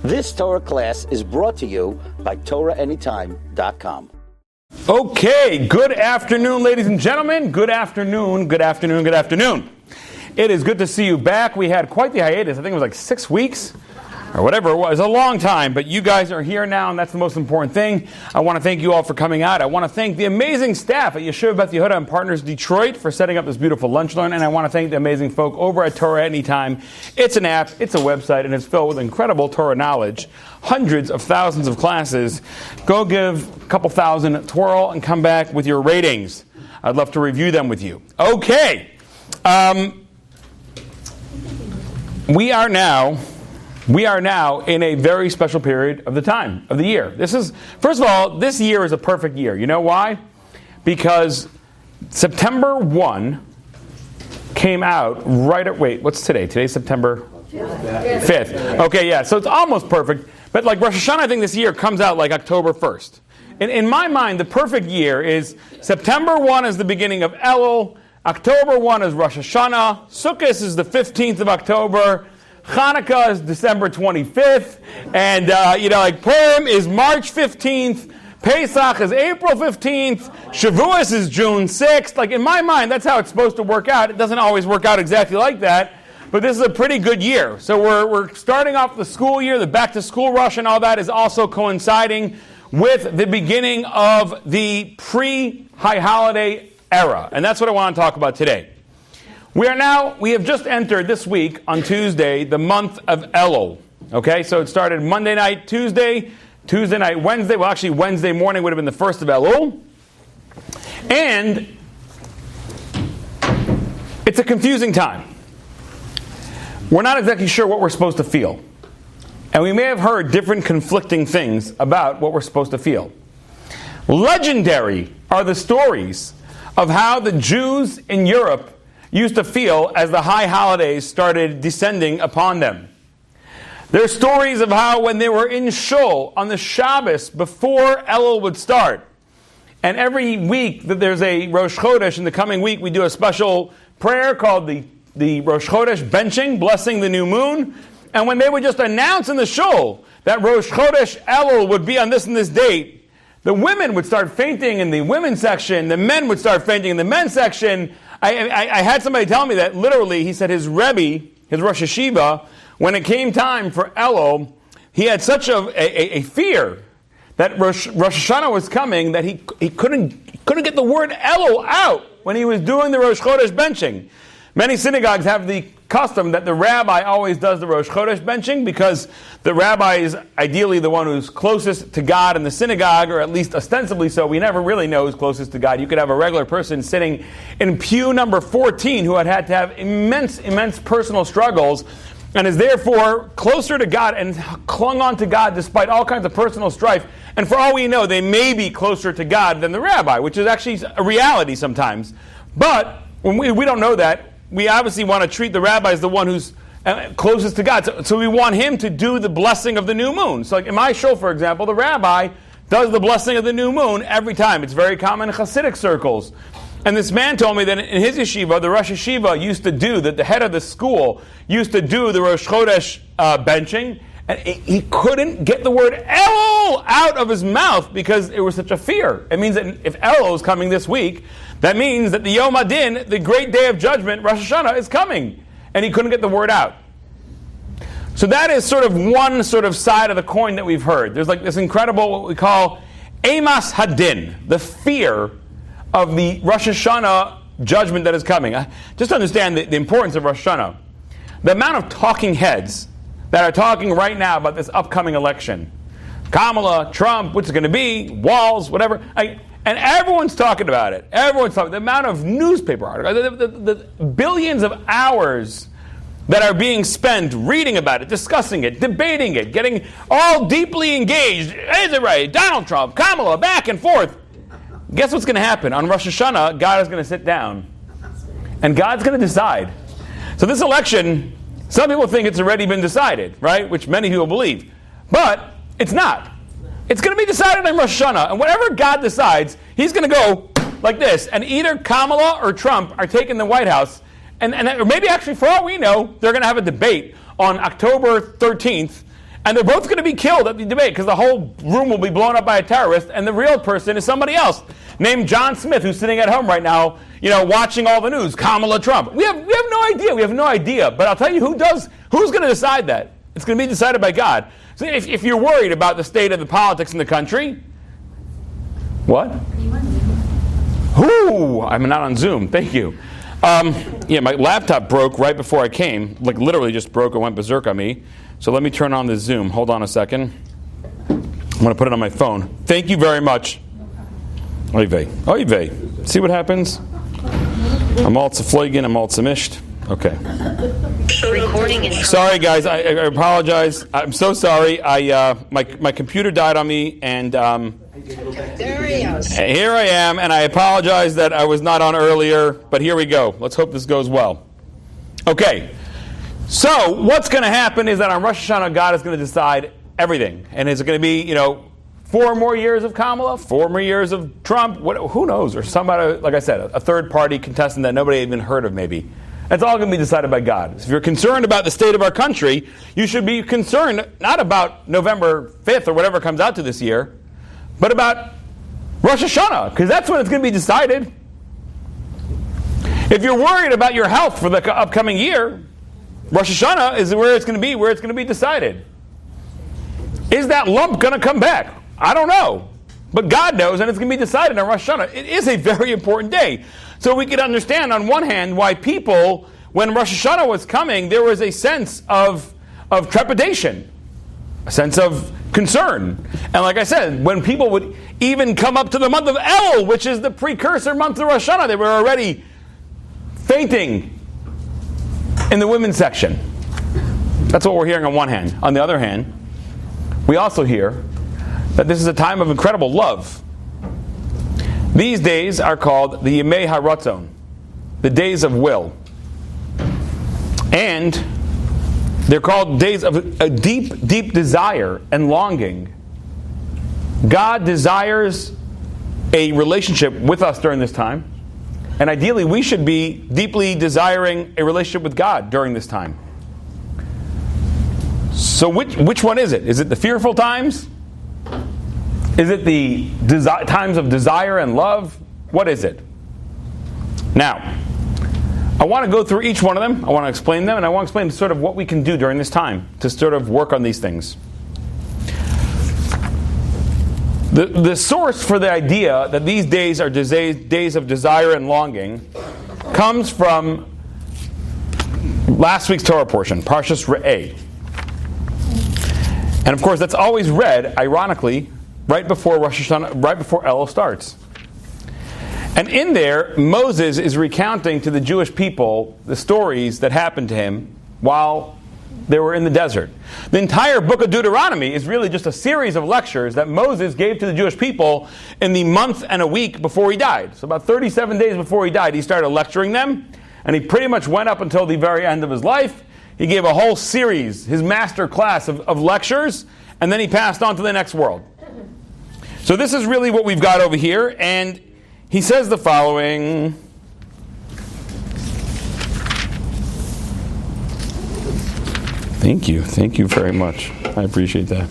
This Torah class is brought to you by TorahAnytime.com. Okay, good afternoon, ladies and gentlemen. Good afternoon, good afternoon, good afternoon. It is good to see you back. We had quite the hiatus. I think it was like 6 weeks or whatever it was. A long time, but you guys are here now, and that's the most important thing. I want to thank you all for coming out. I want to thank the amazing staff at Yeshiva Beth Yehuda and Partners Detroit for setting up this beautiful lunch learn, and I want to thank the amazing folk over at Torah Anytime. It's an app, it's a website, and it's filled with incredible Torah knowledge. Hundreds of thousands of classes. Go give a couple thousand a twirl and come back with your ratings. I'd love to review them with you. Okay. We are now in a very special period of the year. First of all, this year is a perfect year. You know why? Because September 1 came out right at, what's today? Today's September 5th. Okay, yeah, so it's almost perfect. But like Rosh Hashanah, I think this year comes out like October 1st. In my mind, the perfect year is September 1 is the beginning of Elul, October 1 is Rosh Hashanah, Sukkot is the 15th of October, Hanukkah is December 25th, and Purim is March 15th, Pesach is April 15th, Shavuos is June 6th. Like in my mind, that's how it's supposed to work out. It doesn't always work out exactly like that, but this is a pretty good year. So we're starting off the school year, the back-to-school rush and all that is also coinciding with the beginning of the pre-high holiday era. And that's what I want to talk about today. We have just entered this week on Tuesday, the month of Elul. Okay, so it started Monday night, Tuesday night, Wednesday. Well, actually, Wednesday morning would have been the first of Elul. And it's a confusing time. We're not exactly sure what we're supposed to feel. And we may have heard different conflicting things about what we're supposed to feel. Legendary are the stories of how the Jews in Europe used to feel as the high holidays started descending upon them. There's stories of how when they were in Shul on the Shabbos before Elul would start, and every week that there's a Rosh Chodesh, in the coming week we do a special prayer called the Rosh Chodesh benching, blessing the new moon, and when they would just announce in the Shul that Rosh Chodesh Elul would be on this and this date, the women would start fainting in the women's section, the men would start fainting in the men's section. I had somebody tell me that literally, he said his Rebbe, his Rosh Hashiva, when it came time for Elul, he had such a fear that Rosh Hashanah was coming that he couldn't get the word Elul out when he was doing the Rosh Chodesh benching. Many synagogues have the custom that the rabbi always does the Rosh Chodesh benching because the rabbi is ideally the one who's closest to God in the synagogue, or at least ostensibly so. We never really know who's closest to God. You could have a regular person sitting in pew number 14 who had to have immense personal struggles and is therefore closer to God and clung on to God despite all kinds of personal strife. And for all we know, they may be closer to God than the rabbi, which is actually a reality sometimes. But when we don't know that, we obviously want to treat the rabbi as the one who's closest to God. So we want him to do the blessing of the new moon. So like in my shul, for example, the rabbi does the blessing of the new moon every time. It's very common in Hasidic circles. And this man told me that in his yeshiva, the Rosh Hashiva used to do, that the head of the school used to do the Rosh Chodesh benching, and he couldn't get the word Elul out of his mouth because it was such a fear. It means that if Elul is coming this week, that means that the Yom Adin, the great day of judgment, Rosh Hashanah, is coming. And he couldn't get the word out. So that is sort of one sort of side of the coin that we've heard. There's like this incredible, what we call Emas Hadin, the fear of the Rosh Hashanah judgment that is coming. Just understand the importance of Rosh Hashanah. The amount of talking heads that are talking right now about this upcoming election. Kamala, Trump, what's it going to be, walls, whatever. And everyone's talking about it. Everyone's talking. The amount of newspaper articles, the billions of hours that are being spent reading about it, discussing it, debating it, getting all deeply engaged. Is it right? Donald Trump, Kamala, back and forth. Guess what's going to happen? On Rosh Hashanah, God is going to sit down. And God's going to decide. So this election, some people think it's already been decided, right? Which many people believe. But it's not. It's going to be decided on Rosh Hashanah. And whatever God decides, he's going to go like this. And either Kamala or Trump are taking the White House. And or maybe actually, for all we know, they're going to have a debate on October 13th. And they're both going to be killed at the debate because the whole room will be blown up by a terrorist, and the real person is somebody else named John Smith, who's sitting at home right now, watching all the news. Kamala Trump. We have no idea. We have no idea. But I'll tell you who's going to decide that. It's going to be decided by God. So if you're worried about the state of the politics in the country, what? Who? I'm not on Zoom. Thank you. My laptop broke right before I came. Like literally just broke and went berserk on me. So let me turn on the Zoom. Hold on a second. I'm going to put it on my phone. Thank you very much. Oy vey. See what happens? I'm all zufliegen, I'm all zamischt. Okay. Recording in Sorry, guys. I apologize. I'm so sorry. My computer died on me, and here I am, and I apologize that I was not on earlier, but here we go. Let's hope this goes well. Okay. So what's going to happen is that on Rosh Hashanah, God is going to decide everything. And is it going to be, 4 more years of Kamala, 4 more years of Trump? Who knows? Or somebody, like I said, a third-party contestant that nobody even heard of maybe. That's all going to be decided by God. So if you're concerned about the state of our country, you should be concerned not about November 5th or whatever comes out to this year, but about Rosh Hashanah, because that's when it's going to be decided. If you're worried about your health for the upcoming year, Rosh Hashanah is where it's going to be decided. Is that lump going to come back? I don't know. But God knows, and it's going to be decided on Rosh Hashanah. It is a very important day. So we can understand, on one hand, why people, when Rosh Hashanah was coming, there was a sense of trepidation, a sense of concern. And like I said, when people would even come up to the month of Elul, which is the precursor month to Rosh Hashanah, they were already fainting in the women's section. That's what we're hearing on one hand. On the other hand, we also hear that this is a time of incredible love. These days are called the Yemei HaRatzon, the days of will. And they're called days of a deep, deep desire and longing. God desires a relationship with us during this time. And ideally, we should be deeply desiring a relationship with God during this time. So which one is it? Is it the fearful times? Is it the times of desire and love? What is it? Now, I want to go through each one of them. I want to explain them, and I want to explain sort of what we can do during this time to sort of work on these things. The source for the idea that these days are days of desire and longing comes from last week's Torah portion, Parshas Re'eh. And of course, that's always read, ironically, right before Rosh Hashanah, right before Elul starts. And in there, Moses is recounting to the Jewish people the stories that happened to him while they were in the desert. The entire book of Deuteronomy is really just a series of lectures that Moses gave to the Jewish people in the month and a week before he died. So about 37 days before he died, he started lecturing them, and he pretty much went up until the very end of his life. He gave a whole series, his master class of lectures, and then he passed on to the next world. So this is really what we've got over here, and he says the following. Thank you very much. I appreciate that.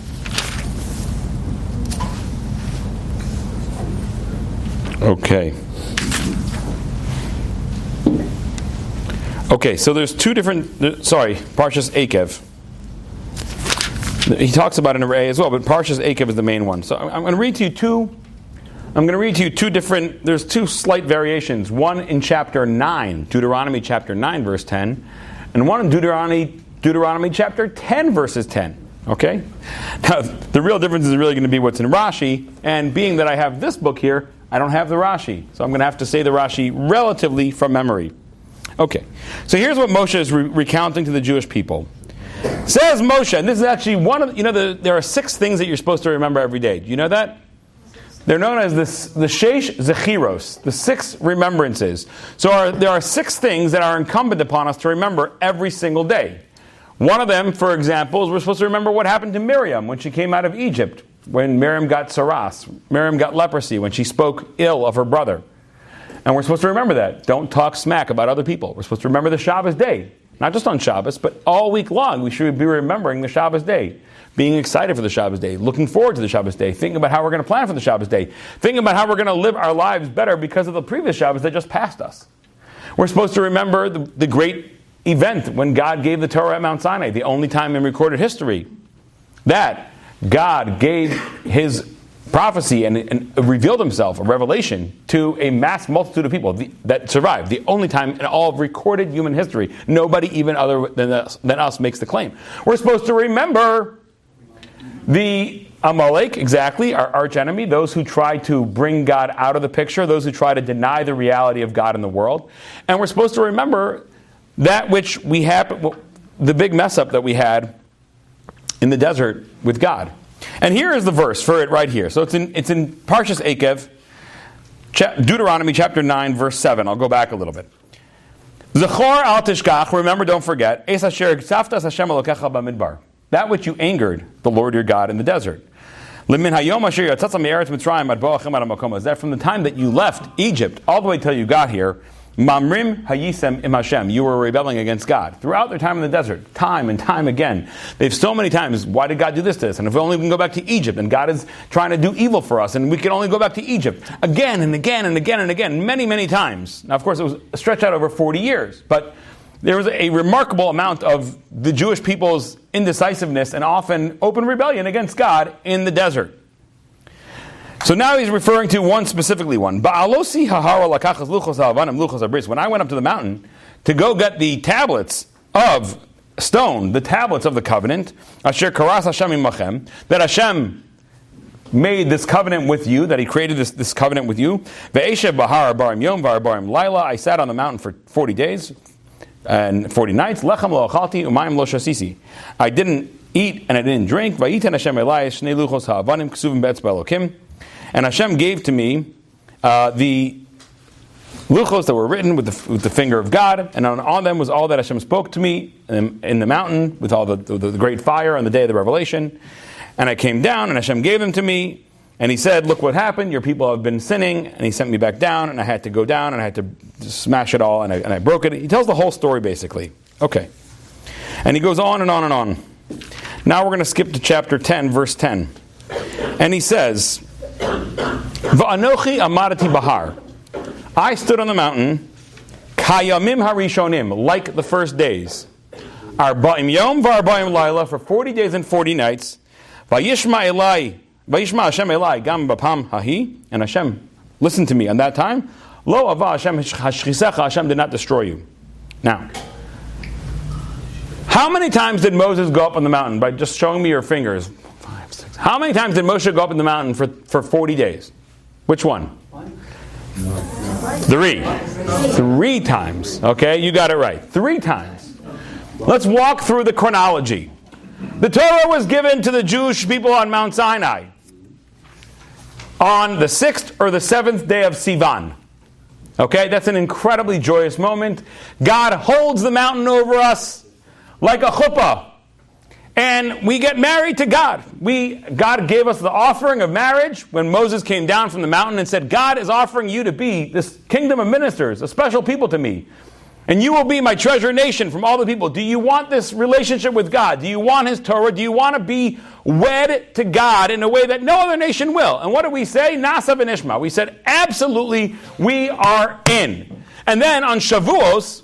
Okay, so there's two different, Parshas Akev. He talks about it in Re'eh as well, but Parshas Akev is the main one. So I'm going to read to you two different, there's two slight variations. One in chapter 9, Deuteronomy chapter 9, verse 10, and one in Deuteronomy chapter 10, verses 10. Okay? Now, the real difference is really going to be what's in Rashi, and being that I have this book here, I don't have the Rashi. So I'm going to have to say the Rashi relatively from memory. Okay. So here's what Moshe is recounting to the Jewish people. Says Moshe, and this is actually one of, there are 6 things that you're supposed to remember every day. Do you know that? They're known as the Sheish Zechiros, the 6 remembrances. So there are 6 things that are incumbent upon us to remember every single day. One of them, for example, is we're supposed to remember what happened to Miriam when she came out of Egypt, when Miriam got saras, Miriam got leprosy, when she spoke ill of her brother. And we're supposed to remember that. Don't talk smack about other people. We're supposed to remember the Shabbos day. not just on Shabbos, but all week long. We should be remembering the Shabbos day, being excited for the Shabbos day, looking forward to the Shabbos day, thinking about how we're going to plan for the Shabbos day, thinking about how we're going to live our lives better because of the previous Shabbos that just passed us. We're supposed to remember the great event when God gave the Torah at Mount Sinai, the only time in recorded history that God gave his prophecy and revealed himself, a revelation, to a mass multitude of people that survived. The only time in all of recorded human history. Nobody even other than us makes the claim. We're supposed to remember the Amalek, exactly, our arch enemy, those who try to bring God out of the picture, those who try to deny the reality of God in the world. And we're supposed to remember that which we had, the big mess up that we had in the desert with God. And here is the verse for it right here. So it's in Parshas Ekev, Deuteronomy chapter 9, verse 7. I'll go back a little bit. Zechor al tishkach, remember, don't forget, es asher ksaftas Hashem Elokecha b'midbar, that which you angered the Lord your God in the desert. Limin hayom asher yatzatza me'eretz Mitzrayim ad bo'achem ad hamakom, that from the time that you left Egypt all the way till you got here, Mamrim hayisem im Hashem, you were rebelling against God. Throughout their time in the desert, time and time again. They've so many times, why did God do this to us? And if we only can go back to Egypt, and God is trying to do evil for us, and we can only go back to Egypt. Again and again and again and again, many, many times. Now, of course, it was stretched out over 40 years, but there was a remarkable amount of the Jewish people's indecisiveness and often open rebellion against God in the desert. So now he's referring to one specifically one. When I went up to the mountain to go get the tablets of stone, the tablets of the covenant, that Hashem made this covenant with you, that he created this covenant with you. I sat on the mountain for 40 days and 40 nights. I didn't eat and I didn't drink. And Hashem gave to me the luchos that were written with the finger of God, and on them was all that Hashem spoke to me in the mountain with all the great fire on the day of the revelation. And I came down, and Hashem gave them to me, and he said, look what happened, your people have been sinning, and he sent me back down, and I had to go down, and I had to smash it all, and I broke it. He tells the whole story, basically. Okay. And he goes on and on and on. Now we're going to skip to chapter 10, verse 10. And he says, Va'anochi amadati bahar. I stood on the mountain, kayamim harishonim, like the first days. Arba'im yom v'arba'im laila, for 40 days and 40 nights. Vayishma Hashem elai gam bapam hahi, and Hashem listened to me on that time. Lo ava Hashem hashchisecha, Hashem did not destroy you. Now, how many times did Moses go up on the mountain? By just showing me your fingers. 5, 6. How many times did Moshe go up in the mountain for 40 days? Which one? 3. 3 times. Okay, you got it right. 3 times. Let's walk through the chronology. The Torah was given to the Jewish people on Mount Sinai on the 6th or the 7th day of Sivan. Okay, that's an incredibly joyous moment. God holds the mountain over us like a chuppah. And we get married to God. God gave us the offering of marriage when Moses came down from the mountain and said, God is offering you to be this kingdom of ministers, a special people to me. And you will be my treasure nation from all the people. Do you want this relationship with God? Do you want his Torah? Do you want to be wed to God in a way that no other nation will? And what did we say? Nasa v'nishma. We said, absolutely, we are in. And then on Shavuos,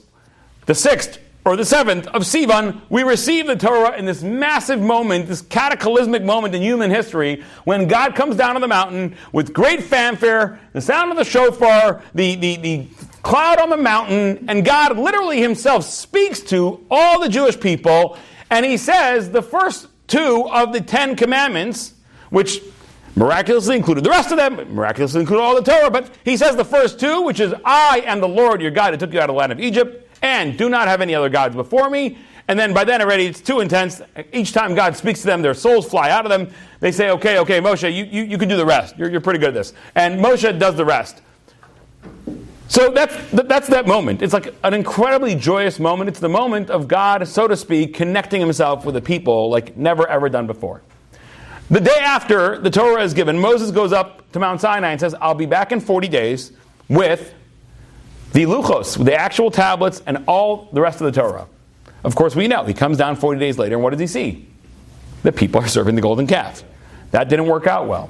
the 6th, or the 7th of Sivan, we receive the Torah in this massive moment, this cataclysmic moment in human history, when God comes down on the mountain with great fanfare, the sound of the shofar, the cloud on the mountain, and God literally himself speaks to all the Jewish people, and he says the first 2 of the 10 commandments, which miraculously included the rest of them, miraculously included all the Torah, but he says the first 2, which is, I am the Lord your God who took you out of the land of Egypt, and do not have any other gods before me. And then by then already it's too intense. Each time God speaks to them, their souls fly out of them. They say, okay, Moshe, you can do the rest. You're pretty good at this. And Moshe does the rest. So that's that moment. It's like an incredibly joyous moment. It's the moment of God, so to speak, connecting himself with the people like never ever done before. The day after the Torah is given, Moses goes up to Mount Sinai and says, I'll be back in 40 days with the luchos, the actual tablets, and all the rest of the Torah. Of course, we know. He comes down 40 days later, and what does he see? The people are serving the golden calf. That didn't work out well.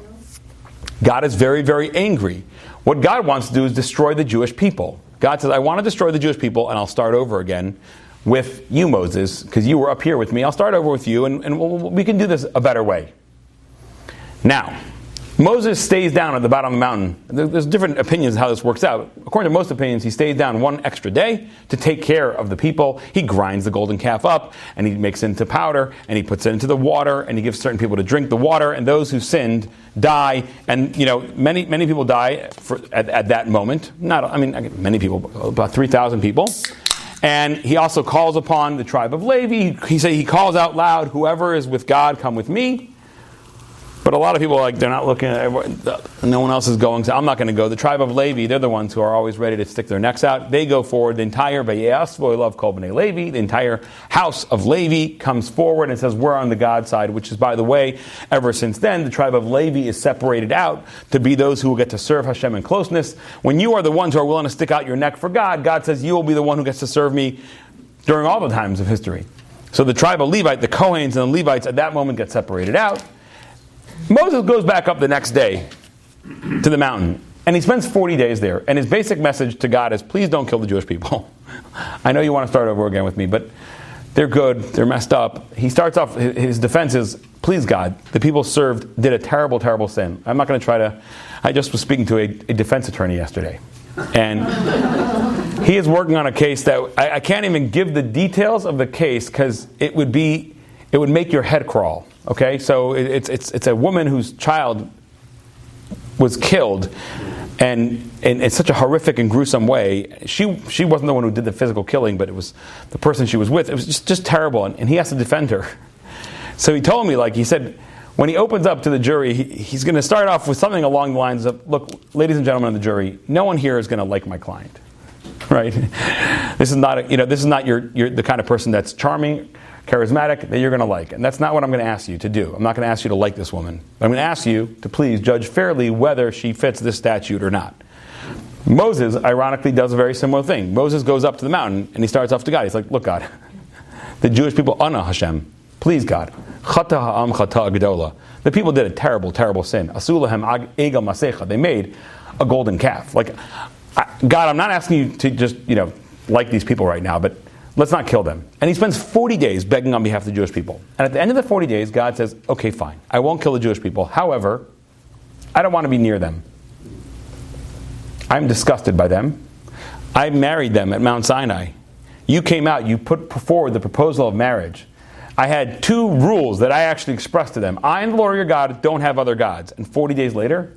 God is very, very angry. What God wants to do is destroy the Jewish people. God says, I want to destroy the Jewish people, and I'll start over again with you, Moses, because you were up here with me. I'll start over with you, and we can do this a better way. Now, Moses stays down at the bottom of the mountain. There's different opinions how this works out. According to most opinions, he stays down one extra day to take care of the people. He grinds the golden calf up, and he makes it into powder, and he puts it into the water, and he gives certain people to drink the water, and those who sinned die. And many people die at that moment. Many people, about 3,000 people. And he also calls upon the tribe of Levi. He calls out loud, whoever is with God, come with me. But a lot of people they're not looking at, no one else is going, so I'm not going to go. The tribe of Levi, they're the ones who are always ready to stick their necks out. They go forward. The entire Levi, the entire house of Levi comes forward and says, we're on the God side, which is, by the way, ever since then, the tribe of Levi is separated out to be those who will get to serve Hashem in closeness. When you are the ones who are willing to stick out your neck for God, God says, you will be the one who gets to serve me during all the times of history. So the tribe of Levite, the Kohens and the Levites at that moment get separated out. Moses goes back up the next day to the mountain, and he spends 40 days there. And his basic message to God is, please don't kill the Jewish people. I know you want to start over again with me, but they're good, they're messed up. He starts off, his defense is, please God, the people did a terrible, terrible sin. I'm not going to try to, I just was speaking to a defense attorney yesterday. And he is working on a case that, I can't even give the details of the case because it would make your head crawl. Okay, so it's a woman whose child was killed, and in such a horrific and gruesome way. She wasn't the one who did the physical killing, but it was the person she was with. It was just terrible, and he has to defend her. So he told me, he said, when he opens up to the jury, he's going to start off with something along the lines of, look, ladies and gentlemen of the jury, no one here is going to like my client, right? This is not your the kind of person that's charming, charismatic, that you're going to like. And that's not what I'm going to ask you to do. I'm not going to ask you to like this woman. I'm going to ask you to please judge fairly whether she fits this statute or not. Moses, ironically, does a very similar thing. Moses goes up to the mountain, and he starts off to God. He's like, look, God, the Jewish people, Ana Hashem, please, God, Chata ha'am chata gedola. The people did a terrible, terrible sin. Asulahem egel masecha. They made a golden calf. God, I'm not asking you to just, like these people right now, but let's not kill them. And he spends 40 days begging on behalf of the Jewish people. And at the end of the 40 days, God says, okay, fine. I won't kill the Jewish people. However, I don't want to be near them. I'm disgusted by them. I married them at Mount Sinai. You came out, you put forward the proposal of marriage. I had 2 rules that I actually expressed to them. I and the Lord your God don't have other gods. And 40 days later,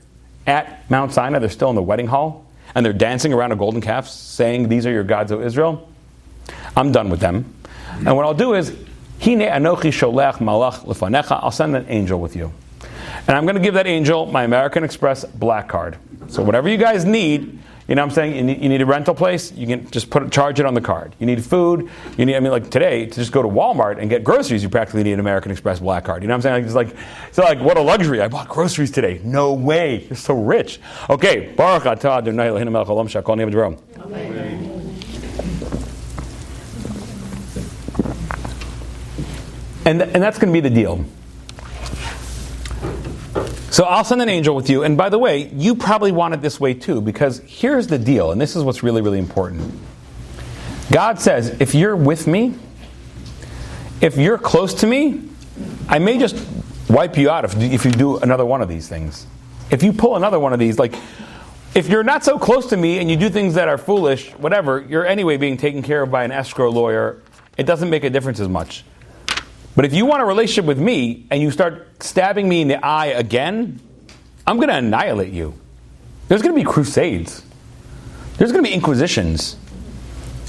at Mount Sinai, they're still in the wedding hall, and they're dancing around a golden calf, saying, these are your gods, O Israel. I'm done with them. And what I'll do is, Hine anochi sholech malach lefanecha, I'll send an angel with you. And I'm going to give that angel my American Express black card. So whatever you guys need, you know what I'm saying? You need a rental place, you can just charge it on the card. You need food, today, to just go to Walmart and get groceries, you practically need an American Express black card. You know what I'm saying? It's like what a luxury. I bought groceries today. No way. You're so rich. Okay. Baruch atah Adonai Eloheinu melech haolam shakol neiv d'ro. Amen. And that's going to be the deal. So I'll send an angel with you. And by the way, you probably want it this way too, because here's the deal, and this is what's really, really important. God says, if you're with me, if you're close to me, I may just wipe you out if you do another one of these things. If you pull another one of these, if you're not so close to me and you do things that are foolish, whatever, you're anyway being taken care of by an escrow lawyer. It doesn't make a difference as much. But if you want a relationship with me and you start stabbing me in the eye again, I'm going to annihilate you. There's going to be crusades. There's going to be inquisitions.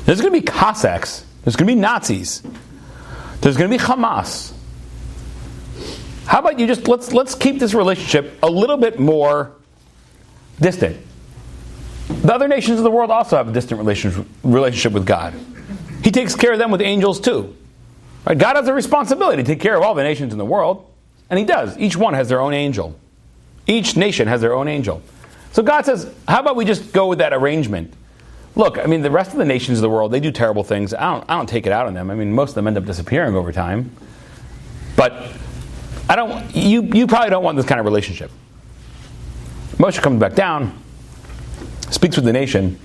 There's going to be Cossacks. There's going to be Nazis. There's going to be Hamas. How about you just let's keep this relationship a little bit more distant. The other nations of the world also have a distant relationship with God. He takes care of them with angels too. Right? God has a responsibility to take care of all the nations in the world, and He does. Each one has their own angel. Each nation has their own angel. So God says, how about we just go with that arrangement? look, I mean, the rest of the nations of the world, they do terrible things. I don't take it out on them. I mean, most of them end up disappearing over time. But you probably don't want this kind of relationship. Moshe comes back down, speaks with the nation,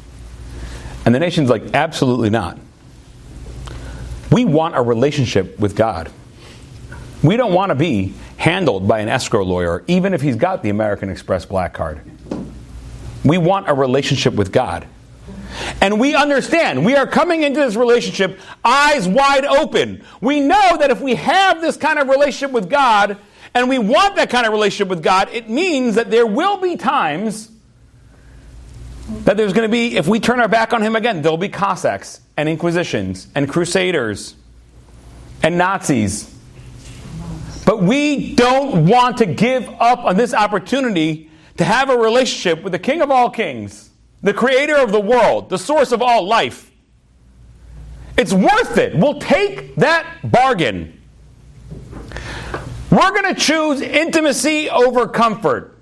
and the nation's like, absolutely not. We want a relationship with God. We don't want to be handled by an escrow lawyer, even if he's got the American Express black card. We want a relationship with God. And we understand, we are coming into this relationship eyes wide open. We know that if we have this kind of relationship with God, and we want that kind of relationship with God, it means that there will be times that there's going to be, if we turn our back on him again, there'll be Cossacks and Inquisitions and Crusaders and Nazis. But we don't want to give up on this opportunity to have a relationship with the King of all kings, the creator of the world, the source of all life. It's worth it. We'll take that bargain. We're going to choose intimacy over comfort.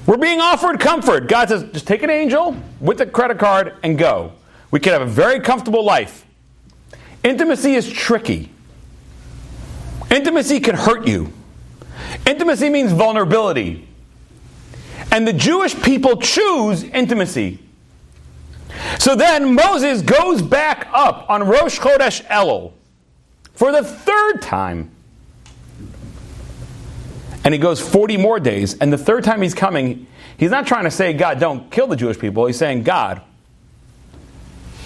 We're being offered comfort. God says, just take an angel with a credit card and go. We can have a very comfortable life. Intimacy is tricky. Intimacy can hurt you. Intimacy means vulnerability. And the Jewish people choose intimacy. So then Moses goes back up on Rosh Chodesh Elul for the third time. And he goes 40 more days. And the third time he's coming, he's not trying to say, God, don't kill the Jewish people. He's saying, God,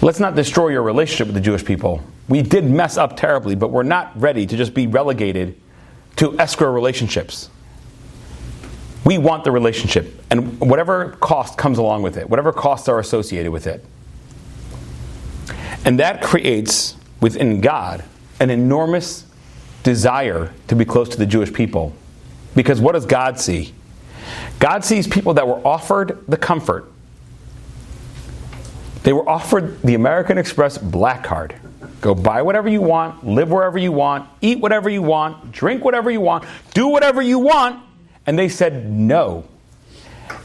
let's not destroy your relationship with the Jewish people. We did mess up terribly, but we're not ready to just be relegated to escrow relationships. We want the relationship, and whatever cost comes along with it, whatever costs are associated with it. And that creates within God an enormous desire to be close to the Jewish people. Because what does God see? God sees people that were offered the comfort. They were offered the American Express black card. Go buy whatever you want, live wherever you want, eat whatever you want, drink whatever you want, do whatever you want. And they said no.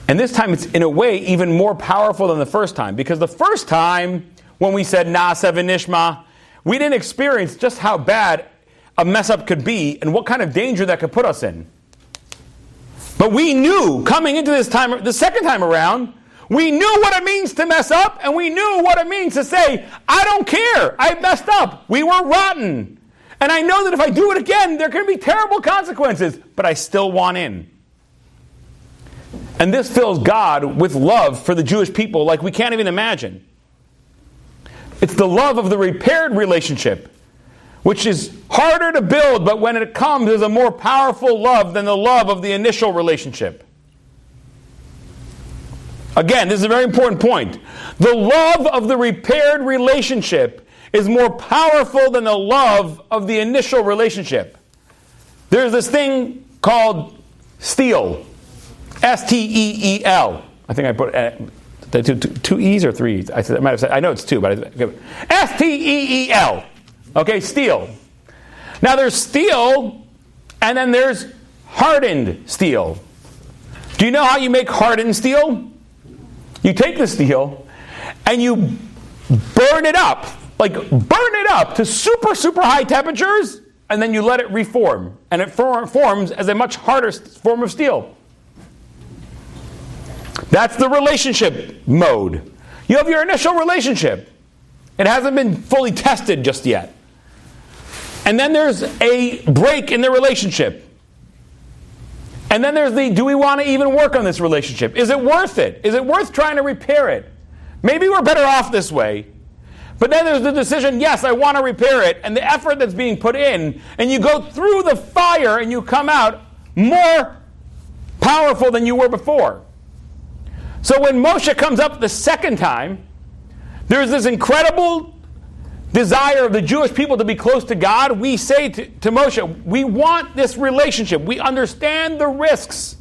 And this time it's in a way even more powerful than the first time. Because the first time when we said Na'aseh v'nishma, we didn't experience just how bad a mess up could be and what kind of danger that could put us in. But we knew coming into this time, the second time around, we knew what it means to mess up, and we knew what it means to say, I don't care, I messed up, we were rotten. And I know that if I do it again, there can be terrible consequences, but I still want in. And this fills God with love for the Jewish people like we can't even imagine. It's the love of the repaired relationship, which is harder to build, but when it comes, is a more powerful love than the love of the initial relationship. Again, this is a very important point. The love of the repaired relationship is more powerful than the love of the initial relationship. There's this thing called steel. S-T-E-E-L. I think I put two E's or three E's. I might have said, I know it's two, but S-T-E-E-L. Okay, steel. Now there's steel, and then there's hardened steel. Do you know how you make hardened steel? You take the steel and you burn it up to super, super high temperatures, and then you let it reform. And it forms as a much harder form of steel. That's the relationship mode. You have your initial relationship. It hasn't been fully tested just yet. And then there's a break in the relationship. And then there's do we want to even work on this relationship? Is it worth it? Is it worth trying to repair it? Maybe we're better off this way. But then there's the decision, yes, I want to repair it, and the effort that's being put in, and you go through the fire and you come out more powerful than you were before. So when Moshe comes up the second time, there's this incredible desire of the Jewish people to be close to God. We say to Moshe, we want this relationship. We understand the risks.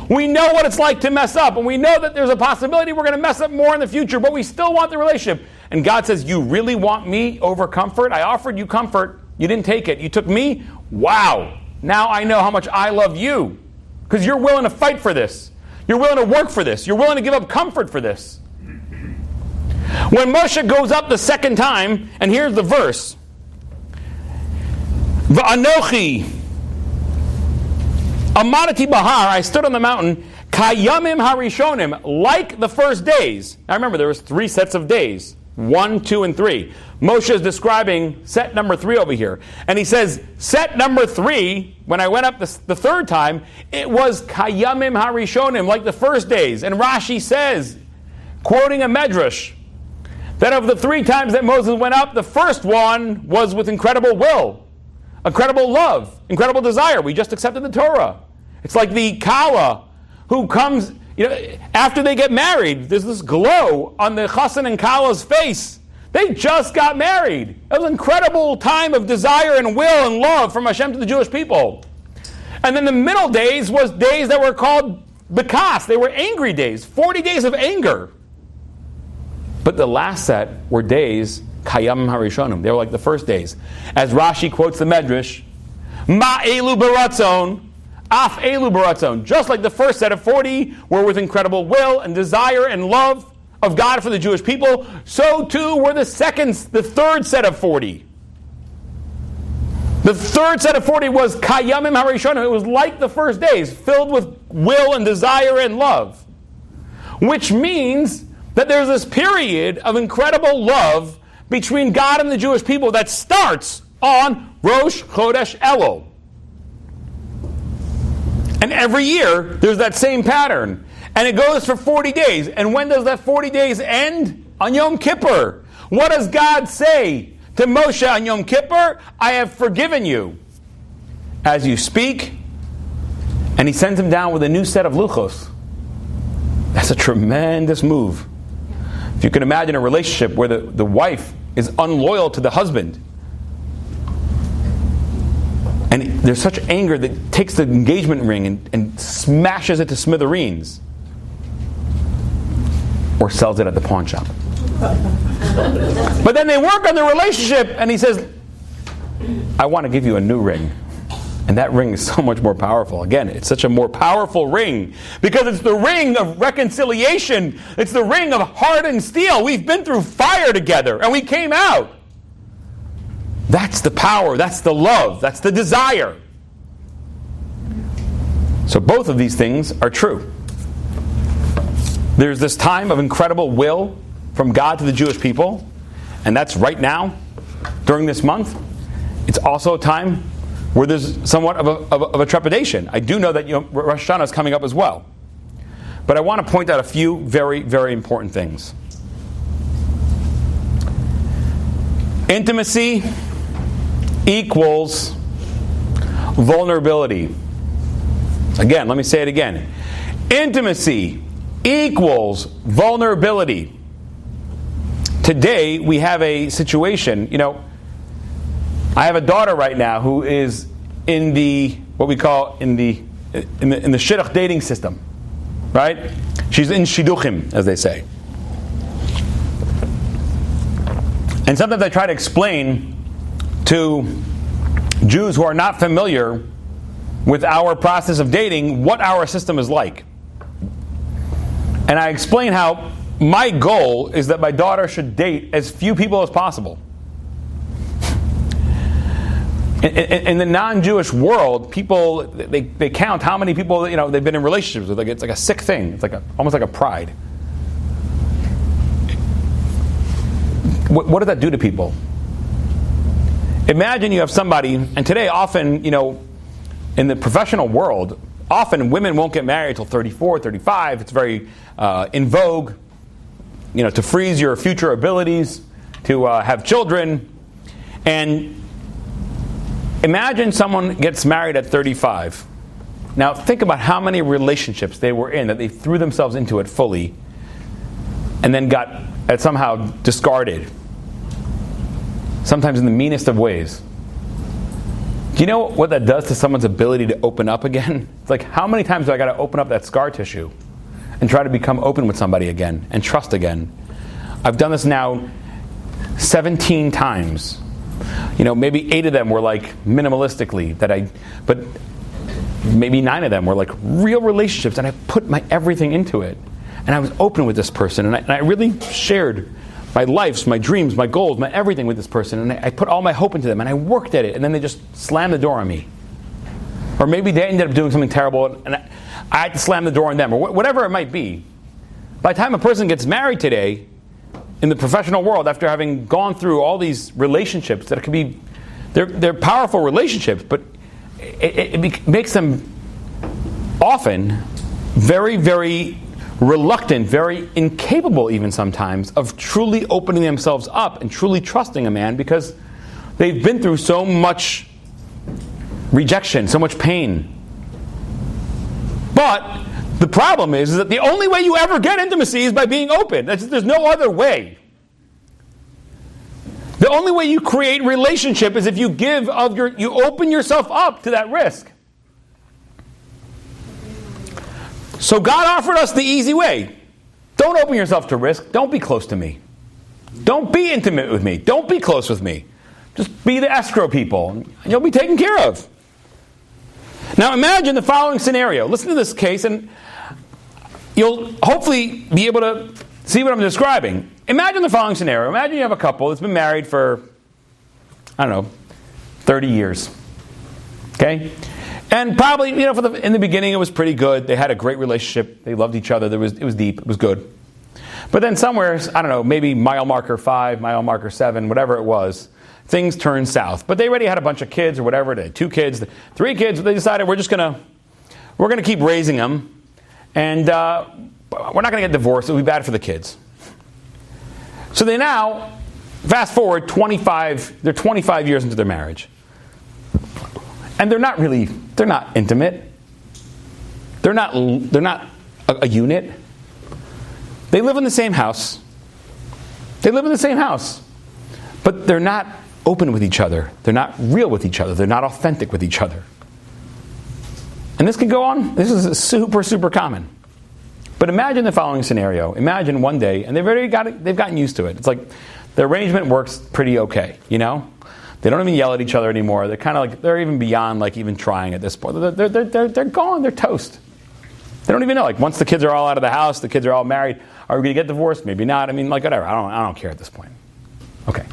We know what it's like to mess up, and we know that there's a possibility we're going to mess up more in the future, but we still want the relationship. And God says, you really want me over comfort? I offered you comfort. You didn't take it. You took me? Wow. Now I know how much I love you, because you're willing to fight for this. You're willing to work for this. You're willing to give up comfort for this. When Moshe goes up the second time, and here's the verse, V'anochi amadati bahar, I stood on the mountain, kayamim harishonim, like the first days. Now remember, there was 3 sets of days. 1, 2, and 3. Moshe is describing set number 3 over here. And he says, set number 3, when I went up the third time, it was kayamim harishonim, like the first days. And Rashi says, quoting a medrash, that of the 3 times that Moses went up, the first one was with incredible will, incredible love, incredible desire. We just accepted the Torah. It's like the Kala who comes, after they get married, there's this glow on the Chassan and Kala's face. They just got married. It was an incredible time of desire and will and love from Hashem to the Jewish people. And then the middle days was days that were called Bekas. They were angry days, 40 days of anger. But the last set were days, Kayam Harishonim. They were like the first days. As Rashi quotes the Medrash, Ma Elu Baratzon, Af Elu Baratzon. Just like the first set of 40 were with incredible will and desire and love of God for the Jewish people, so too were the third set of 40. The third set of 40 was Kayamim Harishonim. It was like the first days, filled with will and desire and love. Which means that there's this period of incredible love between God and the Jewish people that starts on Rosh Chodesh Elul. And every year, there's that same pattern. And it goes for 40 days. And when does that 40 days end? On Yom Kippur. What does God say to Moshe on Yom Kippur? I have forgiven you as you speak. And he sends him down with a new set of luchos. That's a tremendous move. If you can imagine a relationship where the wife is unloyal to the husband, and there's such anger that takes the engagement ring and smashes it to smithereens, or sells it at the pawn shop. But then they work on the relationship, and he says, I want to give you a new ring. And that ring is so much more powerful. Again, it's such a more powerful ring because it's the ring of reconciliation. It's the ring of hardened steel. We've been through fire together and we came out. That's the power. That's the love. That's the desire. So both of these things are true. There's this time of incredible will from God to the Jewish people, and that's right now, during this month. It's also a time where there's somewhat of a trepidation. I do know that Rosh Hashanah is coming up as well. But I want to point out a few very, very important things. Intimacy equals vulnerability. Again, let me say it again. Intimacy equals vulnerability. Today, we have a situation, I have a daughter right now who is in the what we call in the shidduch dating system, right? She's in shidduchim, as they say. And sometimes I try to explain to Jews who are not familiar with our process of dating what our system is like. And I explain how my goal is that my daughter should date as few people as possible. In the non-Jewish world, people they count how many people they've been in relationships with. It's like a sick thing. It's almost like a pride. What does that do to people? Imagine you have somebody, and today often in the professional world, often women won't get married until 34, 35. It's very in vogue, to freeze your future abilities, to have children, and imagine someone gets married at 35. Now think about how many relationships they were in that they threw themselves into it fully and then got somehow discarded. Sometimes in the meanest of ways. Do you know what that does to someone's ability to open up again? It's like, how many times do I got to open up that scar tissue and try to become open with somebody again and trust again? I've done this now 17 times. Maybe 8 of them were like minimalistically but maybe 9 of them were like real relationships, and I put my everything into it. And I was open with this person, and I really shared my lives, my dreams, my goals, my everything with this person, and I put all my hope into them, and I worked at it, and then they just slammed the door on me. Or maybe they ended up doing something terrible, and I had to slam the door on them, or whatever it might be. By the time a person gets married today, in the professional world, after having gone through all these relationships that could be, they're powerful relationships, but it makes them often very, very reluctant, very incapable even sometimes of truly opening themselves up and truly trusting a man, because they've been through so much rejection, so much pain. But the problem is that the only way you ever get intimacy is by being open. There's no other way. The only way you create relationship is if you you open yourself up to that risk. So God offered us the easy way. Don't open yourself to risk. Don't be close to me. Don't be intimate with me. Don't be close with me. Just be the escrow people, and you'll be taken care of. Now imagine the following scenario. Listen to this case, and you'll hopefully be able to see what I'm describing. Imagine the following scenario. Imagine you have a couple that's been married for, 30 years. Okay? And probably, in the beginning it was pretty good. They had a great relationship. They loved each other. It was deep. It was good. But then somewhere, maybe mile marker 5, mile marker 7, whatever it was, things turned south. But they already had a bunch of kids or whatever. They had 2 kids, 3 kids. They decided we're going to keep raising them. And we're not going to get divorced. It'll be bad for the kids. So they now, fast forward 25 years into their marriage. And they're not intimate. They're not a unit. They live in the same house. But they're not open with each other. They're not real with each other. They're not authentic with each other. And this can go on. This is super, super common. But imagine the following scenario. Imagine one day, and they've gotten used to it. It's like the arrangement works pretty okay, They don't even yell at each other anymore. They're kind of like, they're even beyond even trying at this point. They're gone. They're toast. They don't even know. Once the kids are all out of the house, the kids are all married, are we going to get divorced? Maybe not. Whatever. I don't care at this point. Okay.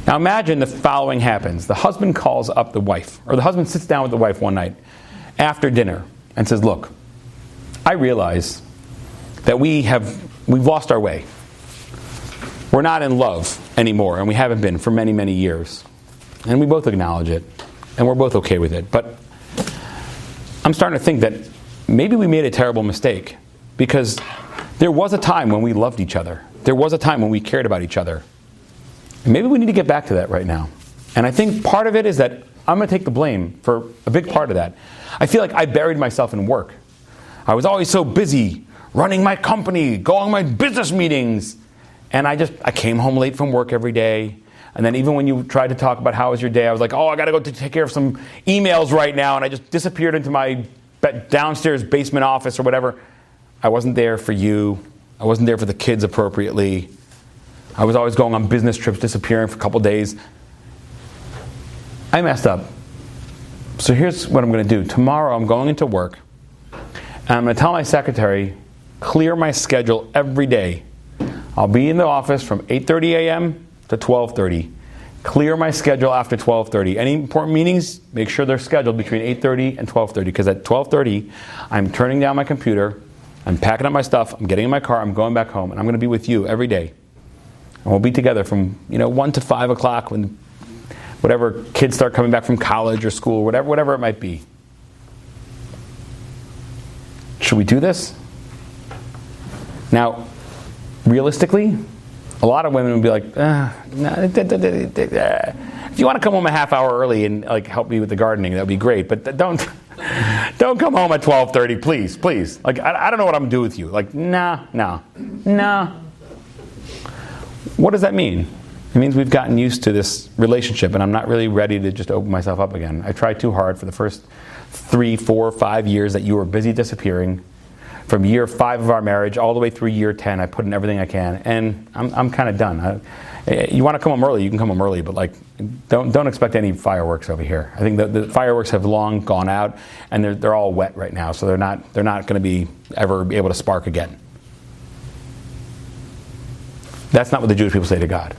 Now imagine the following happens. The husband calls up the wife, or the husband sits down with the wife one night after dinner and says, look, I realize that we've lost our way. We're not in love anymore, and we haven't been for many, many years. And we both acknowledge it, and we're both okay with it. But I'm starting to think that maybe we made a terrible mistake, because there was a time when we loved each other. There was a time when we cared about each other. And maybe we need to get back to that right now. And I think part of it is that I'm going to take the blame for a big part of that. I feel like I buried myself in work. I was always so busy running my company, going to my business meetings. And I came home late from work every day. And then even when you tried to talk about how was your day, I was like, I got to go take care of some emails right now. And I just disappeared into my downstairs basement office or whatever. I wasn't there for you. I wasn't there for the kids appropriately. I was always going on business trips, disappearing for a couple days. I messed up. So here's what I'm going to do. Tomorrow I'm going into work. And I'm going to tell my secretary, clear my schedule every day. I'll be in the office from 8:30 a.m. to 12:30. Clear my schedule after 12:30. Any important meetings, make sure they're scheduled between 8:30 and 12:30. Because at 12:30, I'm turning down my computer, I'm packing up my stuff, I'm getting in my car, I'm going back home, and I'm going to be with you every day. And we'll be together from 1 to 5 o'clock when whatever kids start coming back from college or school, whatever it might be. Should we do this? Now, realistically, a lot of women would be like, if you want to come home a half hour early and help me with the gardening, that would be great. But don't come home at 12:30, please. I don't know what I'm going to do with you. Nah. What does that mean? It means we've gotten used to this relationship, and I'm not really ready to just open myself up again. I tried too hard for the first 3, 4, 5 years that you were busy disappearing. From year 5 of our marriage all the way through year 10, I put in everything I can, and I'm kind of done. You want to come home early, you can come home early, but don't expect any fireworks over here. I think the fireworks have long gone out, and they're all wet right now, so they're not going to be ever be able to spark again. That's not what the Jewish people say to God.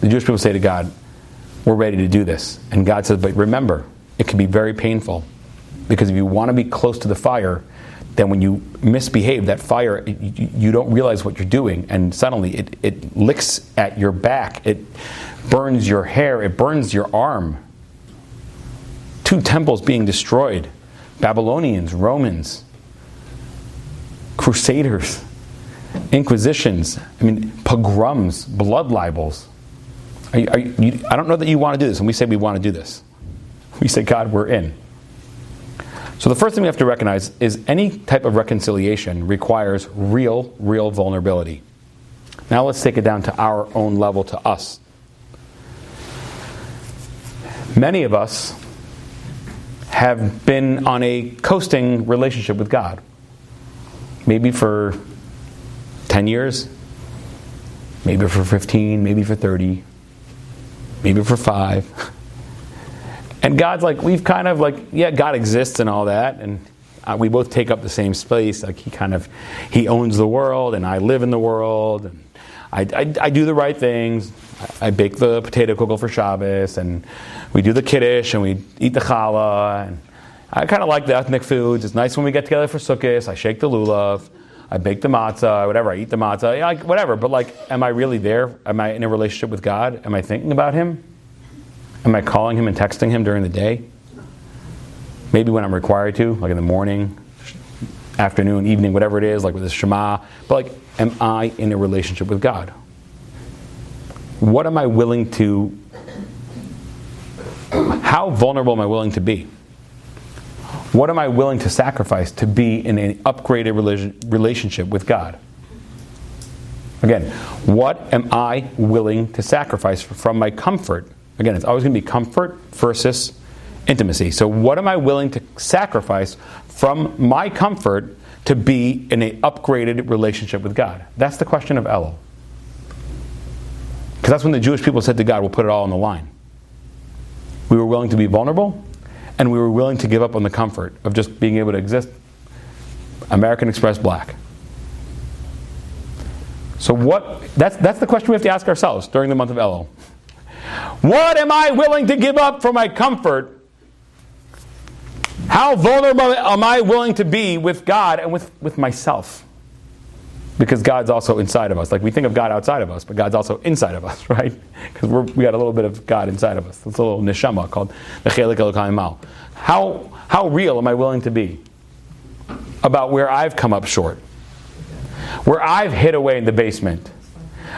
The Jewish people say to God, we're ready to do this. And God says, but remember, it can be very painful. Because if you want to be close to the fire, then when you misbehave, that fire, you don't realize what you're doing. And suddenly it licks at your back. It burns your hair. It burns your arm. 2 temples being destroyed. Babylonians, Romans, Crusaders, Inquisitions, pogroms, blood libels. I don't know that you want to do this, and we say we want to do this. We say, God, we're in. So the first thing we have to recognize is any type of reconciliation requires real vulnerability. Now let's take it down to our own level, to us. Many of us have been on a coasting relationship with God. Maybe for 10 years, maybe for 15, maybe for 30, maybe for 5. And God's like, we've kind of like, yeah, God exists and all that, and we both take up the same space. Like he owns the world, and I live in the world, and I do the right things. I bake the potato kugel for Shabbos, and we do the kiddush, and we eat the challah, and I kind of like the ethnic foods. It's nice when we get together for Sukkot. I shake the lulav, I bake the matzah, whatever. I eat the matzah, yeah, whatever. But like, am I really there? Am I in a relationship with God? Am I thinking about Him? Am I calling Him and texting Him during the day? Maybe when I'm required to, like in the morning, afternoon, evening, whatever it is, like with the Shema. But like, am I in a relationship with God? What am I willing to, how vulnerable am I willing to be? What am I willing to sacrifice to be in an upgraded relationship with God? Again, what am I willing to sacrifice from my comfort? Again, it's always going to be comfort versus intimacy. So what am I willing to sacrifice from my comfort to be in an upgraded relationship with God? That's the question of Elul. Because that's when the Jewish people said to God, we'll put it all on the line. We were willing to be vulnerable, and we were willing to give up on the comfort of just being able to exist American Express black. So that's the question we have to ask ourselves during the month of Elul. What am I willing to give up for my comfort? How vulnerable am I willing to be with God and with myself? Because God's also inside of us. Like we think of God outside of us, but God's also inside of us, right? Because we got a little bit of God inside of us. It's a little neshama called the chelik Elokai Mal. How real am I willing to be about where I've come up short? Where I've hid away in the basement?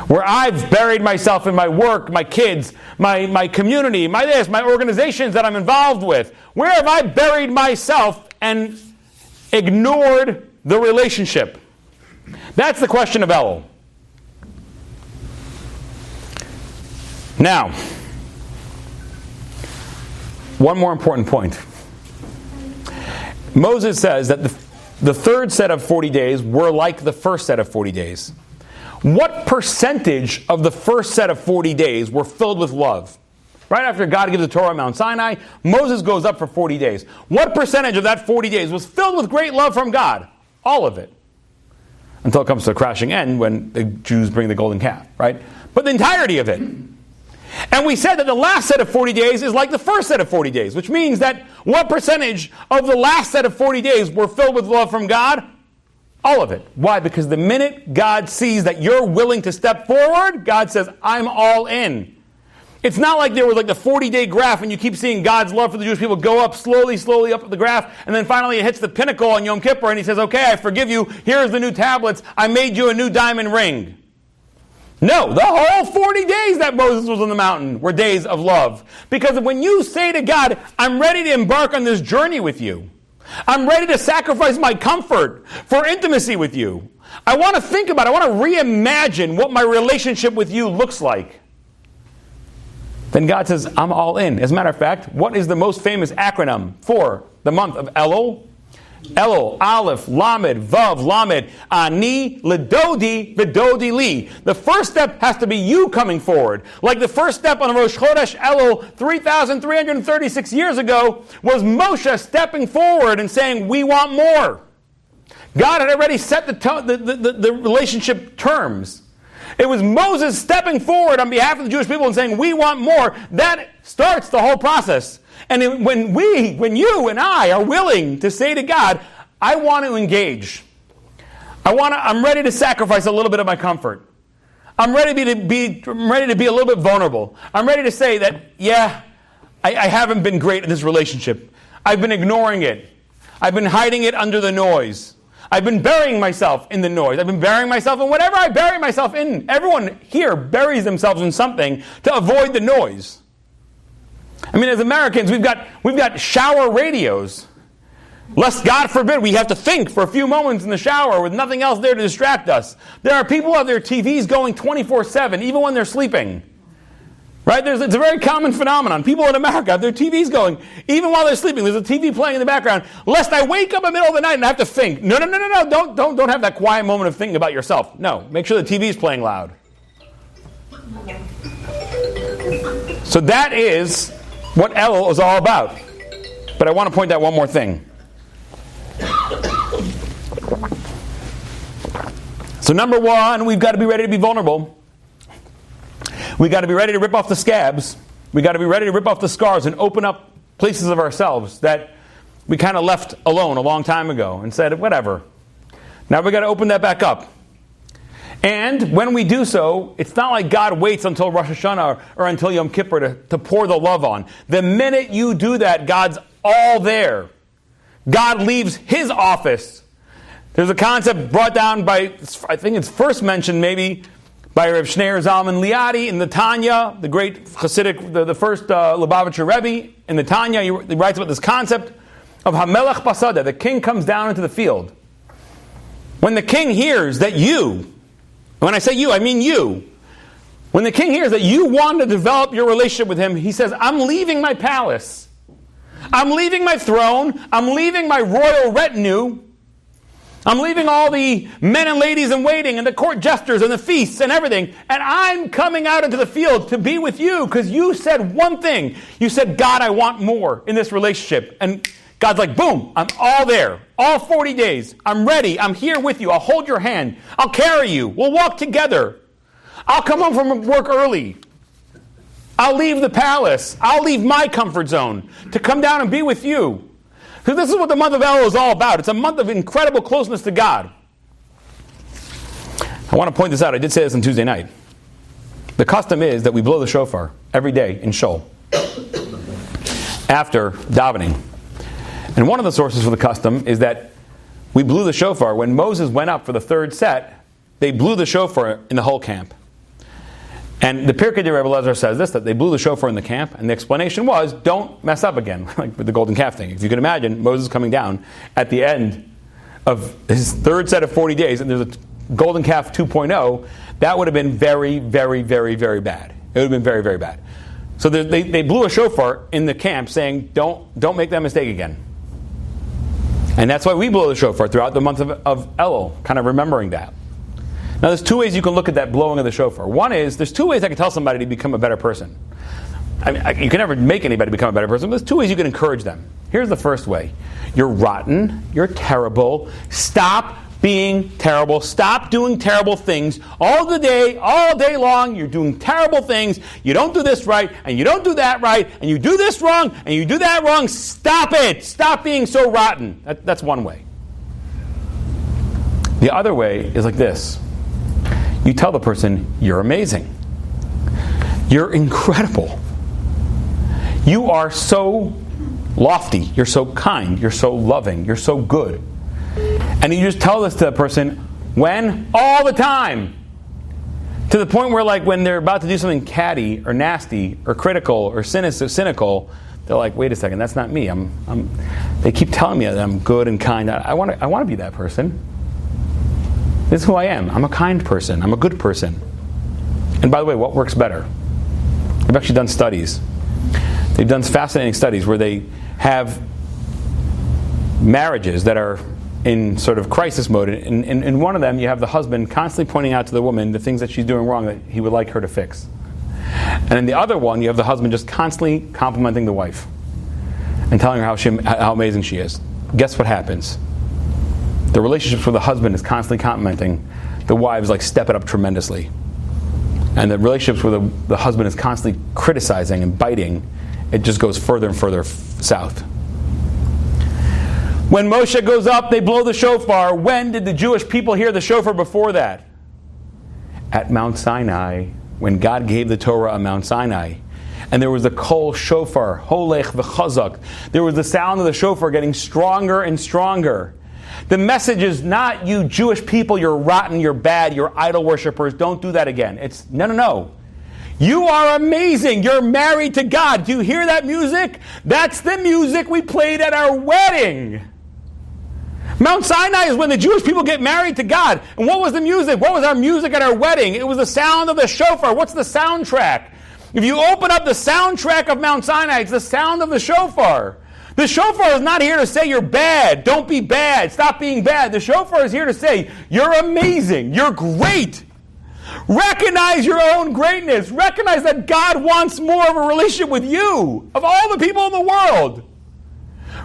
Where I've buried myself in my work, my kids, my community, my organizations that I'm involved with? Where have I buried myself and ignored the relationship? That's the question of Elul. Now, one more important point. Moses says that the third set of 40 days were like the first set of 40 days. What percentage of the first set of 40 days were filled with love? Right after God gives the Torah on Mount Sinai, Moses goes up for 40 days. What percentage of that 40 days was filled with great love from God? All of it. Until it comes to a crashing end when the Jews bring the golden calf, right? But the entirety of it. And we said that the last set of 40 days is like the first set of 40 days, which means that what percentage of the last set of 40 days were filled with love from God? All of it. Why? Because the minute God sees that you're willing to step forward, God says, I'm all in. It's not like there was like the 40-day graph and you keep seeing God's love for the Jewish people go up slowly up the graph, and then finally it hits the pinnacle on Yom Kippur and He says, okay, I forgive you, here's the new tablets, I made you a new diamond ring. No, the whole 40 days that Moses was on the mountain were days of love. Because when you say to God, I'm ready to embark on this journey with you, I'm ready to sacrifice my comfort for intimacy with you, I want to think about it, I want to reimagine what my relationship with you looks like, then God says, I'm all in. As a matter of fact, what is the most famous acronym for the month of Elul? Elul, Aleph, Lamed, Vav, Lamed, Ani, Ledodi, Vidodi Li. The first step has to be you coming forward. Like the first step on Rosh Chodesh Elul 3,336 years ago was Moshe stepping forward and saying, we want more. God had already set the relationship terms. It was Moses stepping forward on behalf of the Jewish people and saying, we want more. That starts the whole process. And when you and I are willing to say to God, I want to engage. I'm ready to sacrifice a little bit of my comfort. I'm ready to be a little bit vulnerable. I'm ready to say that, I haven't been great in this relationship. I've been ignoring it. I've been hiding it under the noise. I've been burying myself in the noise. I've been burying myself in whatever I bury myself in. Everyone here buries themselves in something to avoid the noise. I mean, as Americans, we've got shower radios. Lest, God forbid, we have to think for a few moments in the shower with nothing else there to distract us. There are people who have their TVs going 24/7, even when they're sleeping. Right? It's a very common phenomenon. People in America have their TVs going, even while they're sleeping. There's a TV playing in the background. Lest I wake up in the middle of the night and I have to think. No. Don't have that quiet moment of thinking about yourself. No. Make sure the TV is playing loud. So that is what Elul is all about. But I want to point out one more thing. So number one, we've got to be ready to be vulnerable. We've got to be ready to rip off the scabs. We've got to be ready to rip off the scars and open up places of ourselves that we kind of left alone a long time ago and said, whatever. Now we've got to open that back up. And when we do so, it's not like God waits until Rosh Hashanah or until Yom Kippur to pour the love on. The minute you do that, God's all there. God leaves His office. There's a concept brought down by, I think it's first mentioned maybe, by Reb Shneir Zalman Liadi in the Tanya, the great Hasidic, the first Lubavitcher Rebbe. In the Tanya, he writes about this concept of Hamelech Basada. The king comes down into the field. When the king hears that you, when I say you, I mean you. When the king hears that you want to develop your relationship with him, he says, I'm leaving my palace. I'm leaving my throne. I'm leaving my royal retinue. I'm leaving all the men and ladies in waiting and the court jesters and the feasts and everything. And I'm coming out into the field to be with you because you said one thing. You said, God, I want more in this relationship. And God's like, boom, I'm all there. All 40 days. I'm ready. I'm here with you. I'll hold your hand. I'll carry you. We'll walk together. I'll come home from work early. I'll leave the palace. I'll leave my comfort zone to come down and be with you. So this is what the month of Elul is all about. It's a month of incredible closeness to God. I want to point this out. I did say this on Tuesday night. The custom is that we blow the shofar every day in Shul after davening. And one of the sources for the custom is that we blew the shofar. When Moses went up for the third set, they blew the shofar in the whole camp. And the Pirkei Rebbe Lezer says this, that they blew the shofar in the camp, and the explanation was, don't mess up again, like with the golden calf thing. If you can imagine, Moses coming down at the end of his third set of 40 days, and there's a golden calf 2.0, that would have been very, very, very, very bad. It would have been very, very bad. So they blew a shofar in the camp saying, don't make that mistake again. And that's why we blow the shofar throughout the month of Elul, kind of remembering that. Now, there's two ways you can look at that blowing of the shofar. One is, there's two ways I can tell somebody to become a better person. I mean, you can never make anybody become a better person, but there's two ways you can encourage them. Here's the first way. You're rotten. You're terrible. Stop being terrible. Stop doing terrible things. All day long, you're doing terrible things. You don't do this right, and you don't do that right, and you do this wrong, and you do that wrong. Stop it. Stop being so rotten. That's one way. The other way is like this. You tell the person, you're amazing. You're incredible. You are so lofty. You're so kind. You're so loving. You're so good. And you just tell this to the person, when? All the time. To the point where, like, when they're about to do something catty or nasty or critical or cynical, they're like, wait a second, that's not me. They keep telling me that I'm good and kind. I want to be that person. This is who I am. I'm a kind person. I'm a good person. And by the way, what works better? They've actually done studies. They've done fascinating studies where they have marriages that are in sort of crisis mode. In one of them, you have the husband constantly pointing out to the woman the things that she's doing wrong that he would like her to fix. And in the other one, you have the husband just constantly complimenting the wife and telling her how amazing she is. Guess what happens? The relationships where the husband is constantly complimenting, the wives like step it up tremendously. And the relationships where the husband is constantly criticizing and biting, it just goes further and further south. When Moshe goes up, they blow the shofar. When did the Jewish people hear the shofar before that? At Mount Sinai, when God gave the Torah on Mount Sinai. And there was the kol shofar, holech v'chazak. There was the sound of the shofar getting stronger and stronger. The message is not, you Jewish people, you're rotten, you're bad, you're idol worshippers, don't do that again. It's, no. You are amazing. You're married to God. Do you hear that music? That's the music we played at our wedding. Mount Sinai is when the Jewish people get married to God. And what was the music? What was our music at our wedding? It was the sound of the shofar. What's the soundtrack? If you open up the soundtrack of Mount Sinai, it's the sound of the shofar. The shofar is not here to say you're bad. Don't be bad. Stop being bad. The shofar is here to say you're amazing. You're great. Recognize your own greatness. Recognize that God wants more of a relationship with you, of all the people in the world.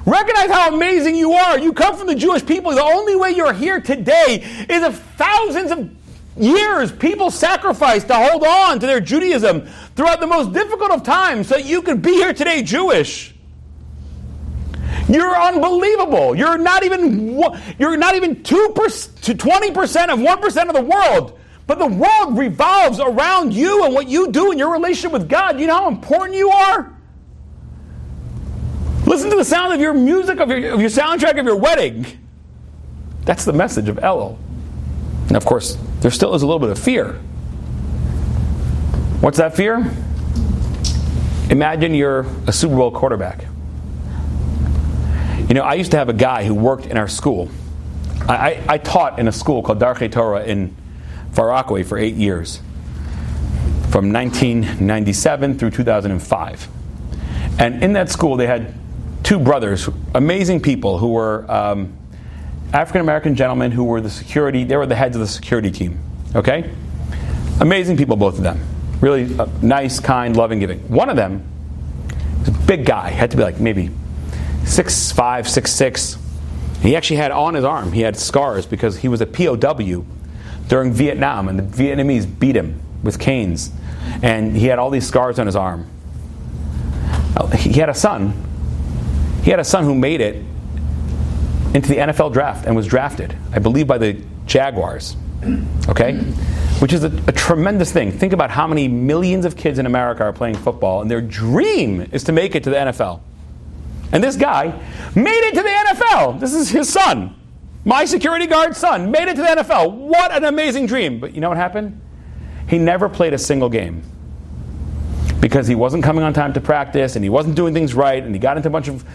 Recognize how amazing you are. You come from the Jewish people. The only way you're here today is of thousands of years people sacrificed to hold on to their Judaism throughout the most difficult of times so that you could be here today Jewish. You're unbelievable. You're not even 2% to 20% of 1% of the world. But the world revolves around you and what you do in your relationship with God. You know how important you are? Listen to the sound of your music, of your soundtrack of your wedding. That's the message of Elul. And of course, there still is a little bit of fear. What's that fear? Imagine you're a Super Bowl quarterback. You know, I used to have a guy who worked in our school. I taught in a school called Darchei Torah in Far Rockaway for 8 years, from 1997 through 2005. And in that school, they had two brothers, amazing people who were African-American gentlemen who were they were the heads of the security team. Okay? Amazing people, both of them. Really nice, kind, loving, giving. One of them was a big guy, had to be like maybe 6'5", 6'6". He actually had on his arm, he had scars because he was a POW during Vietnam, and the Vietnamese beat him with canes. And he had all these scars on his arm. He had a son. He had a son who made it into the NFL draft and was drafted, I believe, by the Jaguars. Okay? Which is a tremendous thing. Think about how many millions of kids in America are playing football, and their dream is to make it to the NFL. And this guy made it to the NFL. This is his son. My security guard's son made it to the NFL. What an amazing dream. But you know what happened? He never played a single game. Because he wasn't coming on time to practice, and he wasn't doing things right, and he got into a bunch of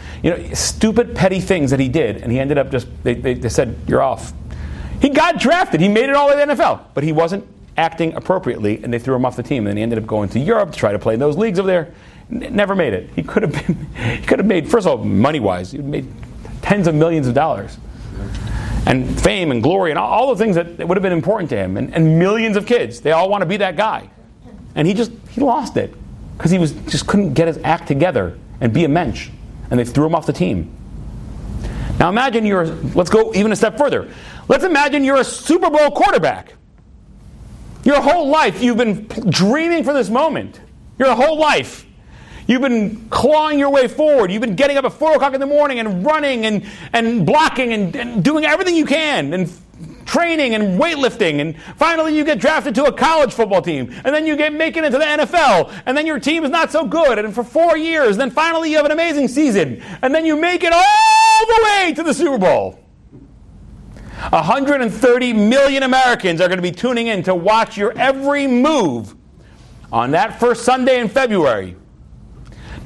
stupid, petty things that he did, and he ended up they said, you're off. He got drafted. He made it all the way to the NFL. But he wasn't acting appropriately, and they threw him off the team. And then he ended up going to Europe to try to play in those leagues over there. Never made it. He could have made, first of all, money-wise, he made tens of millions of dollars. And fame and glory and all the things that would have been important to him. And millions of kids. They all want to be that guy. And he lost it. Because he just couldn't get his act together and be a mensch. And they threw him off the team. Now imagine let's go even a step further. Let's imagine you're a Super Bowl quarterback. Your whole life you've been dreaming for this moment. Your whole life. You've been clawing your way forward. You've been getting up at 4 o'clock in the morning and running and blocking and doing everything you can and training and weightlifting. And finally you get drafted to a college football team. And then you make it into the NFL. And then your team is not so good. And for 4 years, then finally you have an amazing season. And then you make it all the way to the Super Bowl. 130 million Americans are going to be tuning in to watch your every move on that first Sunday in February.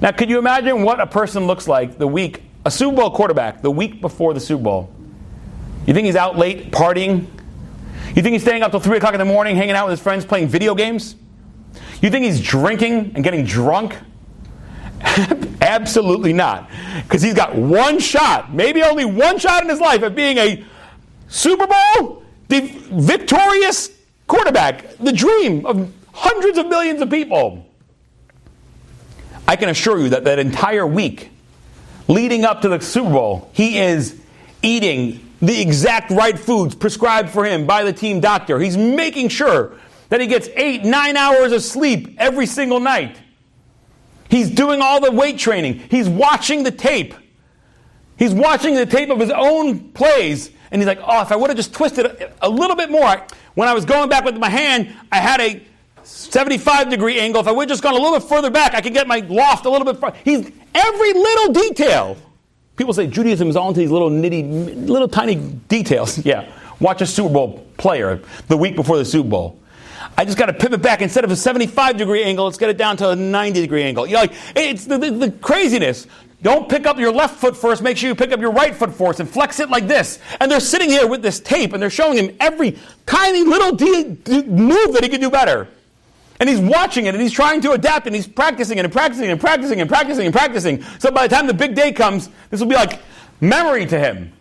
Now, could you imagine what a person looks like a Super Bowl quarterback, the week before the Super Bowl? You think he's out late partying? You think he's staying up till 3 o'clock in the morning hanging out with his friends playing video games? You think he's drinking and getting drunk? Absolutely not. Because he's got one shot, maybe only one shot in his life at being a Super Bowl victorious quarterback. The dream of hundreds of millions of people. I can assure you that entire week leading up to the Super Bowl, he is eating the exact right foods prescribed for him by the team doctor. He's making sure that he gets 8-9 hours of sleep every single night. He's doing all the weight training. He's watching the tape. He's watching the tape of his own plays, and he's like, oh, if I would have just twisted a little bit more. When I was going back with my hand, I had a 75-degree angle. If I would have just gone a little bit further back, I could get my loft a little bit further. He's every little detail. People say Judaism is all into these little tiny details. Yeah. Watch a Super Bowl player the week before the Super Bowl. I just got to pivot back. Instead of a 75-degree angle, let's get it down to a 90-degree angle. It's the craziness. Don't pick up your left foot first. Make sure you pick up your right foot first and flex it like this. And they're sitting here with this tape, and they're showing him every tiny little move that he can do better. And he's watching it, and he's trying to adapt, and he's practicing and practicing and practicing and practicing and practicing. So by the time the big day comes, this will be like memory to him.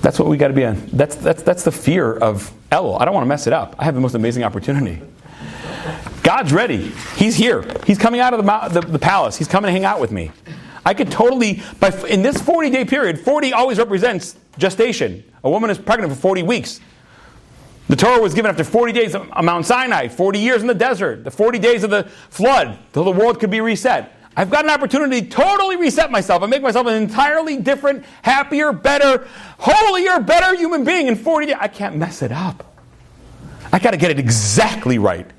That's what we got to be on. That's the fear of Elul. I don't want to mess it up. I have the most amazing opportunity. God's ready. He's here. He's coming out of the palace. He's coming to hang out with me. I could totally, in this 40-day period, 40 always represents gestation. A woman is pregnant for 40 weeks. The Torah was given after 40 days on Mount Sinai, 40 years in the desert, the 40 days of the flood, till the world could be reset. I've got an opportunity to totally reset myself and make myself an entirely different, happier, better, holier, better human being in 40 days. I can't mess it up. I got to get it exactly right.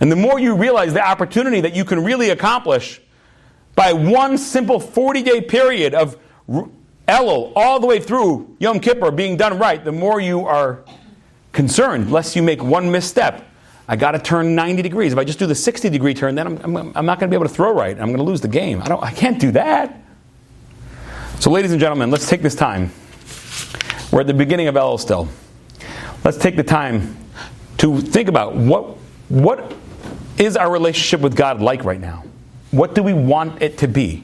And the more you realize the opportunity that you can really accomplish by one simple 40-day period of Elul all the way through Yom Kippur being done right, the more you are concerned, lest you make one misstep. I got to turn 90 degrees. If I just do the 60-degree turn, then I'm not going to be able to throw right. I'm going to lose the game. I can't do that. So ladies and gentlemen, let's take this time. We're at the beginning of Elul still. Let's take the time to think about what is our relationship with God like right now? What do we want it to be?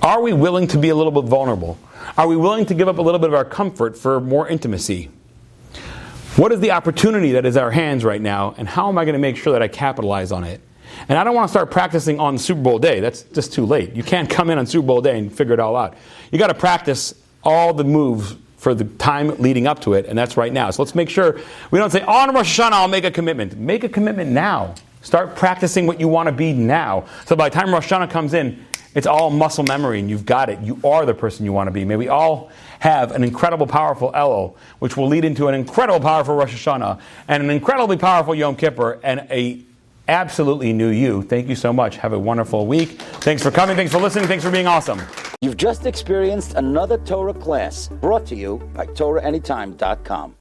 Are we willing to be a little bit vulnerable? Are we willing to give up a little bit of our comfort for more intimacy? What is the opportunity that is in our hands right now, and how am I going to make sure that I capitalize on it? And I don't want to start practicing on Super Bowl day. That's just too late. You can't come in on Super Bowl day and figure it all out. You got to practice all the moves for the time leading up to it, and that's right now. So let's make sure we don't say, on Rosh Hashanah, I'll make a commitment. Make a commitment now. Start practicing what you want to be now. So by the time Rosh Hashanah comes in, it's all muscle memory, and you've got it. You are the person you want to be. May we all have an incredible, powerful Elul, which will lead into an incredible, powerful Rosh Hashanah, and an incredibly powerful Yom Kippur, and a absolutely new you. Thank you so much. Have a wonderful week. Thanks for coming. Thanks for listening. Thanks for being awesome. You've just experienced another Torah class brought to you by TorahAnytime.com.